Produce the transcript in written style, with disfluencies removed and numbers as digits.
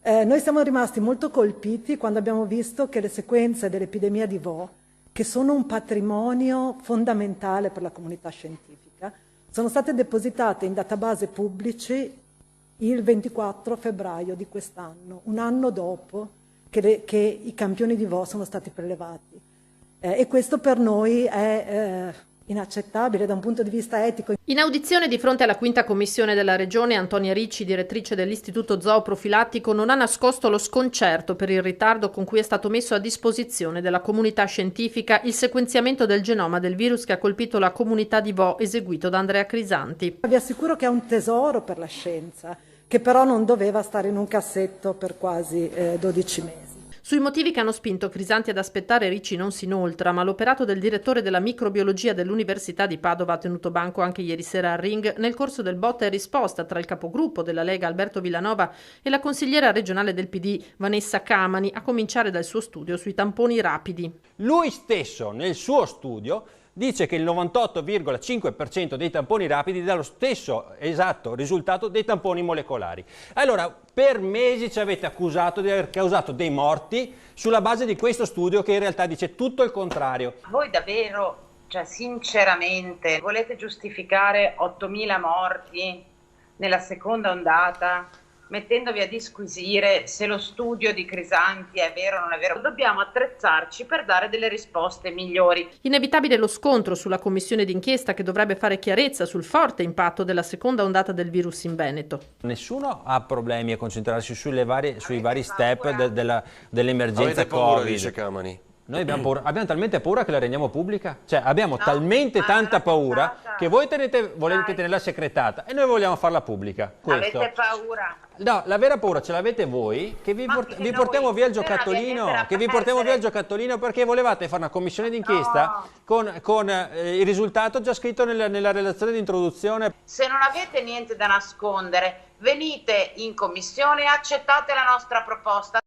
Noi siamo rimasti molto colpiti quando abbiamo visto che le sequenze dell'epidemia di Vo, che sono un patrimonio fondamentale per la comunità scientifica, sono state depositate in database pubblici il 24 febbraio di quest'anno, un anno dopo che i campioni di Vo sono stati prelevati. E questo per noi è inaccettabile da un punto di vista etico. In audizione di fronte alla quinta commissione della Regione, Antonia Ricci, direttrice dell'Istituto Zooprofilattico, non ha nascosto lo sconcerto per il ritardo con cui è stato messo a disposizione della comunità scientifica il sequenziamento del genoma del virus che ha colpito la comunità di Vo, eseguito da Andrea Crisanti. Vi assicuro che è un tesoro per la scienza, che però non doveva stare in un cassetto per quasi 12 mesi. Sui motivi che hanno spinto Crisanti ad aspettare Ricci non si inoltra, ma l'operato del direttore della microbiologia dell'Università di Padova ha tenuto banco anche ieri sera al Ring nel corso del botta e risposta tra il capogruppo della Lega Alberto Villanova e la consigliera regionale del PD Vanessa Camani, a cominciare dal suo studio sui tamponi rapidi. Lui stesso nel suo studio dice che il 98,5% dei tamponi rapidi dà lo stesso esatto risultato dei tamponi molecolari. Allora, per mesi ci avete accusato di aver causato dei morti sulla base di questo studio che in realtà dice tutto il contrario. Voi davvero, sinceramente, volete giustificare 8.000 morti nella seconda ondata? Mettendovi a disquisire se lo studio di Crisanti è vero o non è vero. Dobbiamo attrezzarci per dare delle risposte migliori. Inevitabile lo scontro sulla commissione d'inchiesta che dovrebbe fare chiarezza sul forte impatto della seconda ondata del virus in Veneto. Nessuno ha problemi a concentrarsi sui vari step dell'emergenza Avete paura, Covid. dice Camani. Noi abbiamo talmente paura che la rendiamo pubblica? Cioè abbiamo talmente tanta paura che voi volete tenerla segretata e noi vogliamo farla pubblica. Questo. Avete paura? No, la vera paura ce l'avete voi che vi portiamo via il giocattolino, perché volevate fare una commissione d'inchiesta con il risultato già scritto nella relazione di introduzione. Se non avete niente da nascondere, venite in commissione e accettate la nostra proposta.